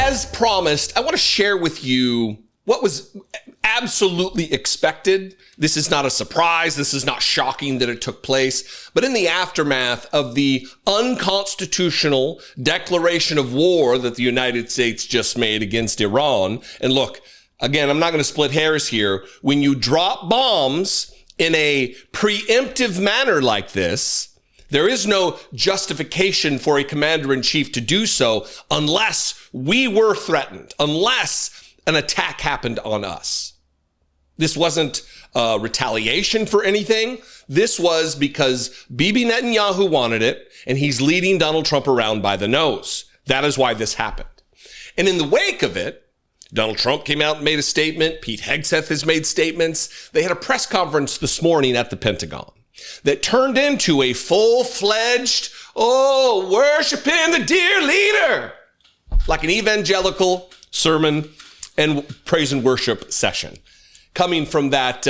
as promised, I want to share with you what was absolutely expected. This is not a surprise. This is not shocking that it took place. But in the aftermath of the unconstitutional declaration of war that the United States just made against Iran, and look, again, I'm not going to split hairs here. When you drop bombs in a preemptive manner like this, there is no justification for a commander-in-chief to do so unless we were threatened, unless an attack happened on us. This wasn't retaliation for anything. This was because Bibi Netanyahu wanted it, and he's leading Donald Trump around by the nose. That is why this happened. And in the wake of it, Donald Trump came out and made a statement. Pete Hegseth has made statements. They had a press conference this morning at the Pentagon that turned into a full-fledged, worshiping the dear leader, like an evangelical sermon and praise and worship session. Coming from that,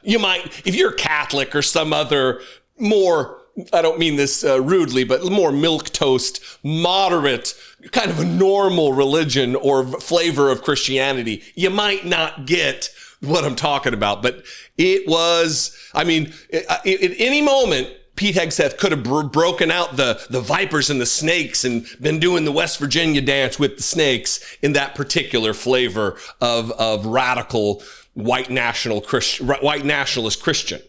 you might, if you're Catholic or some other more, I don't mean this rudely, but more milquetoast, moderate, kind of a normal religion or flavor of Christianity, you might not get what I'm talking about. But it was, at any moment, Pete Hegseth could have broken out the vipers and the snakes and been doing the West Virginia dance with the snakes in that particular flavor of radical white nationalist Christian.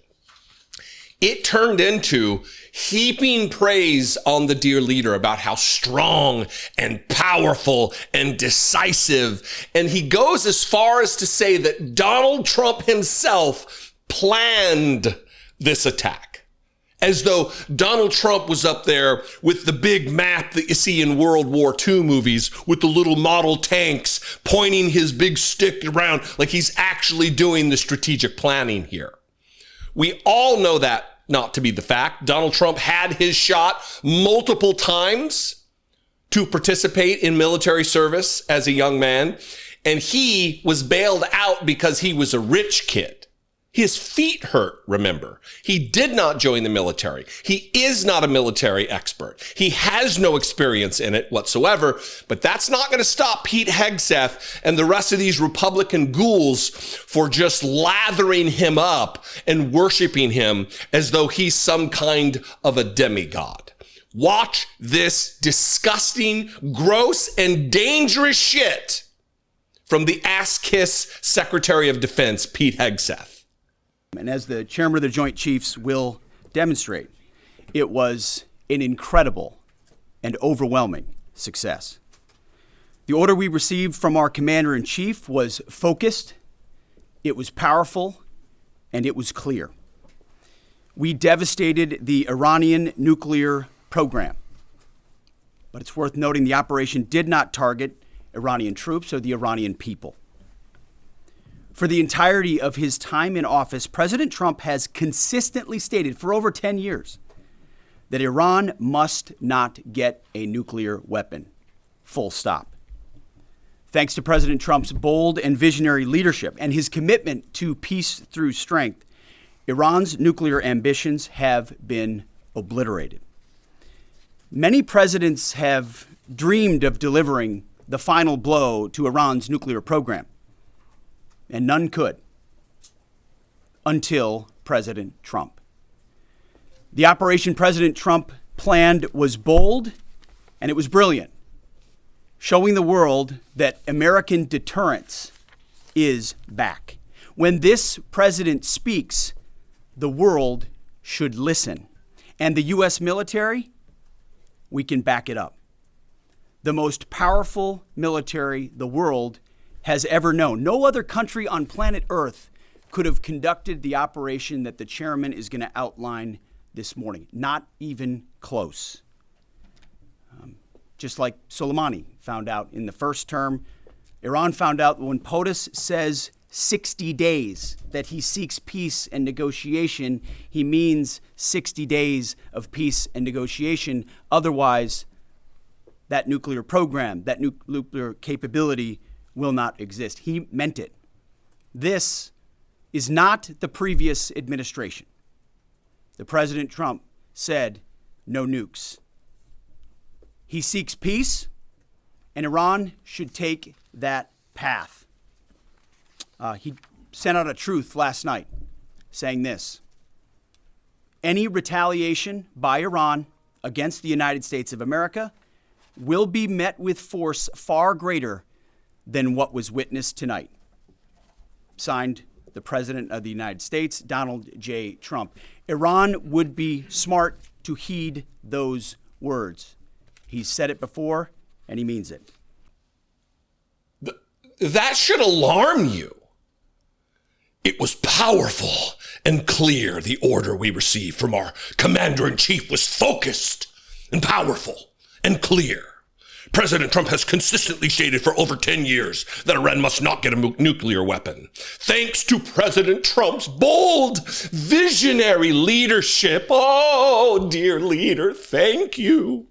It turned into heaping praise on the dear leader about how strong and powerful and decisive. And he goes as far as to say that Donald Trump himself planned this attack, as though Donald Trump was up there with the big map that you see in World War II movies with the little model tanks pointing his big stick around, like he's actually doing the strategic planning here. We all know that not to be the fact. Donald Trump had his shot multiple times to participate in military service as a young man, and he was bailed out because he was a rich kid. His feet hurt, remember. He did not join the military. He is not a military expert. He has no experience in it whatsoever, but that's not going to stop Pete Hegseth and the rest of these Republican ghouls for just lathering him up and worshiping him as though he's some kind of a demigod. Watch this disgusting, gross, and dangerous shit from the ass-kiss Secretary of Defense, Pete Hegseth. And as the chairman of the Joint Chiefs will demonstrate, it was an incredible and overwhelming success. The order we received from our commander-in-chief was focused, it was powerful, and it was clear. We devastated the Iranian nuclear program. But it's worth noting the operation did not target Iranian troops or the Iranian people. For the entirety of his time in office, President Trump has consistently stated for over 10 years that Iran must not get a nuclear weapon. Full stop. Thanks to President Trump's bold and visionary leadership and his commitment to peace through strength, Iran's nuclear ambitions have been obliterated. Many presidents have dreamed of delivering the final blow to Iran's nuclear program, and none could until President Trump. The operation President Trump planned was bold and it was brilliant, showing the world that American deterrence is back. When this president speaks, the world should listen. And the U.S. military, we can back it up. The most powerful military the world has ever known. No other country on planet Earth could have conducted the operation that the chairman is going to outline this morning. Not even close. Just like Soleimani found out in the first term, Iran found out when POTUS says 60 days that he seeks peace and negotiation, he means 60 days of peace and negotiation. Otherwise, that nuclear program, that nuclear capability will not exist. He meant it. This is not the previous administration. The President Trump said no nukes. He seeks peace and Iran should take that path. He sent out a truth last night saying this: any retaliation by Iran against the United States of America will be met with force far greater than what was witnessed tonight. Signed, the President of the United States, Donald J. Trump. Iran would be smart to heed those words. He's said it before, and he means it. That should alarm you. It was powerful and clear. The order we received from our commander-in-chief was focused and powerful and clear. President Trump has consistently stated for over 10 years that Iran must not get a nuclear weapon. Thanks to President Trump's bold, visionary leadership. Oh, dear leader, thank you.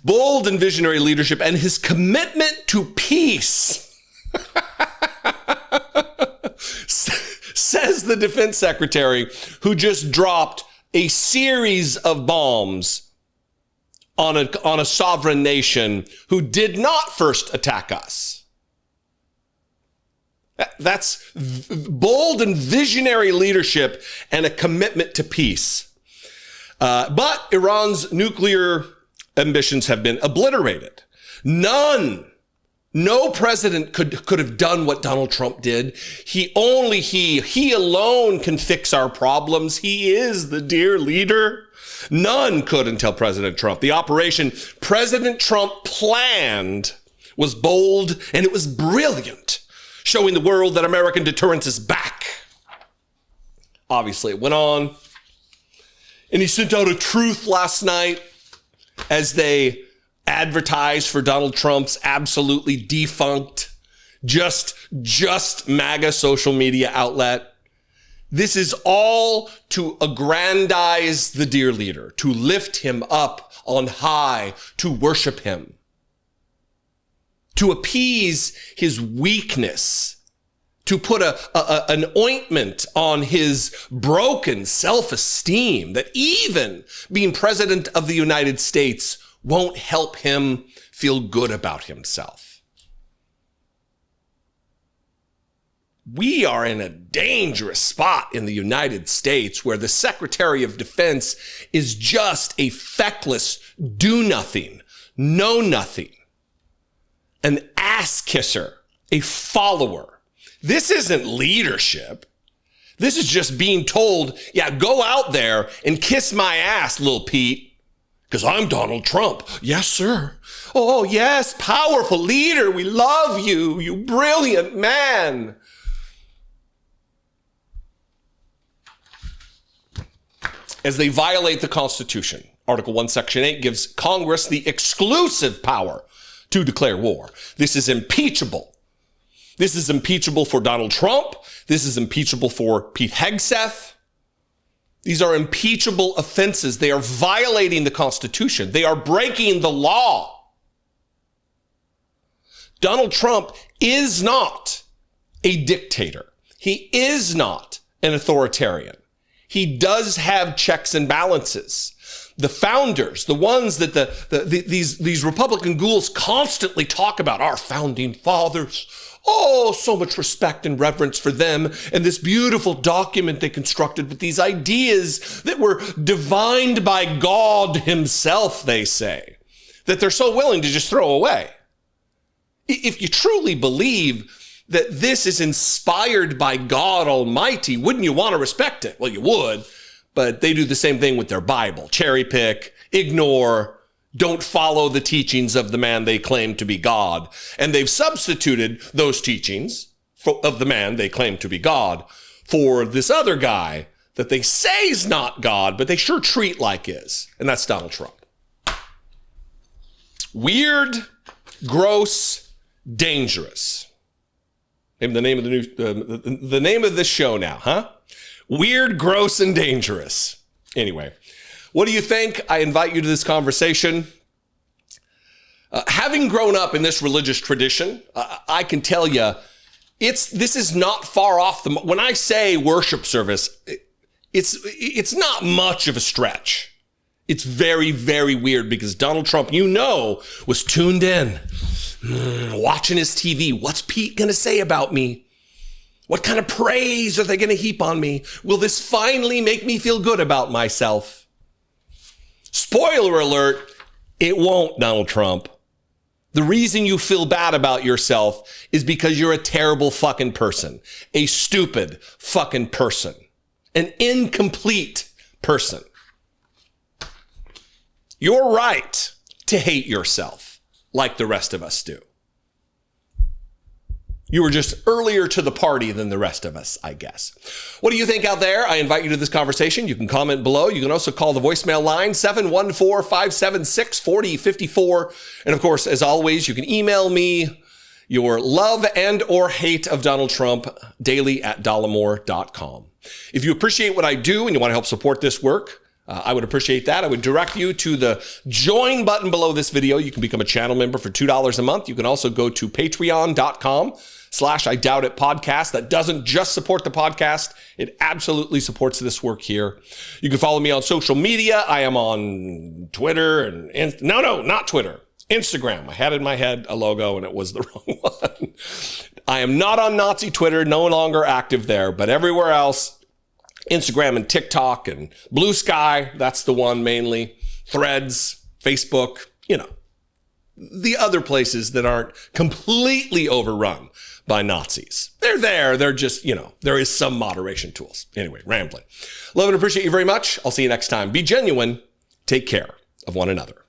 Bold and visionary leadership and his commitment to peace. Says the defense secretary, who just dropped a series of bombs on a sovereign nation who did not first attack us. That's bold and visionary leadership and a commitment to peace. But Iran's nuclear ambitions have been obliterated. No president could have done what Donald Trump did. He alone can fix our problems. He is the dear leader. None could until President Trump. The operation President Trump planned was bold and it was brilliant, showing the world that American deterrence is back. Obviously, it went on. And he sent out a truth last night as they advertised for Donald Trump's absolutely defunct, just MAGA social media outlet. This is all to aggrandize the dear leader, to lift him up on high, to worship him, to appease his weakness, to put an ointment on his broken self-esteem that even being president of the United States won't help him feel good about himself. We are in a dangerous spot in the United States where the Secretary of Defense is just a feckless do-nothing, know-nothing, an ass-kisser, a follower. This isn't leadership. This is just being told, yeah, go out there and kiss my ass, Lil Pete, because I'm Donald Trump. Yes, sir. Oh, yes, powerful leader. We love you, you brilliant man. As they violate the Constitution, Article 1, Section 8 gives Congress the exclusive power to declare war. This is impeachable. This is impeachable for Donald Trump. This is impeachable for Pete Hegseth. These are impeachable offenses. They are violating the Constitution. They are breaking the law. Donald Trump is not a dictator. He is not an authoritarian. He does have checks and balances. The founders, the ones that these Republican ghouls constantly talk about, our founding fathers. Oh, so much respect and reverence for them and this beautiful document they constructed with these ideas that were divined by God himself, they say, that they're so willing to just throw away. If you truly believe that this is inspired by God Almighty, wouldn't you want to respect it? Well, you would, but they do the same thing with their Bible. Cherry pick, ignore, don't follow the teachings of the man they claim to be God. And they've substituted those teachings of the man they claim to be God for this other guy that they say is not God, but they sure treat like is. And that's Donald Trump. Weird, gross, dangerous. Maybe the name of the name of this show now, huh? Weird, gross, and dangerous. Anyway, what do you think? I invite you to this conversation. Having grown up in this religious tradition, I can tell you, this is not far off the. When I say worship service, it's not much of a stretch. It's very, very weird because Donald Trump, was tuned in, watching his TV. What's Pete going to say about me? What kind of praise are they going to heap on me? Will this finally make me feel good about myself? Spoiler alert, it won't, Donald Trump. The reason you feel bad about yourself is because you're a terrible fucking person, a stupid fucking person, an incomplete person. You're right to hate yourself like the rest of us do. You were just earlier to the party than the rest of us, I guess. What do you think out there? I invite you to this conversation. You can comment below. You can also call the voicemail line 714-576-4054. And of course, as always, you can email me your love and or hate of Donald Trump daily at dollemore.com. If you appreciate what I do and you want to help support this work, I would appreciate that. I would direct you to the join button below this video. You can become a channel member for $2 a month. You can also go to patreon.com/I Doubt It podcast. That doesn't just support the podcast. It absolutely supports this work here. You can follow me on social media. I am on Twitter not Twitter, Instagram. I had in my head a logo and it was the wrong one. I am not on Nazi Twitter, no longer active there, but everywhere else, Instagram and TikTok and Blue Sky, that's the one mainly. Threads, Facebook, the other places that aren't completely overrun by Nazis. They're there. They're just, there is some moderation tools. Anyway, rambling. Love and appreciate you very much. I'll see you next time. Be genuine. Take care of one another.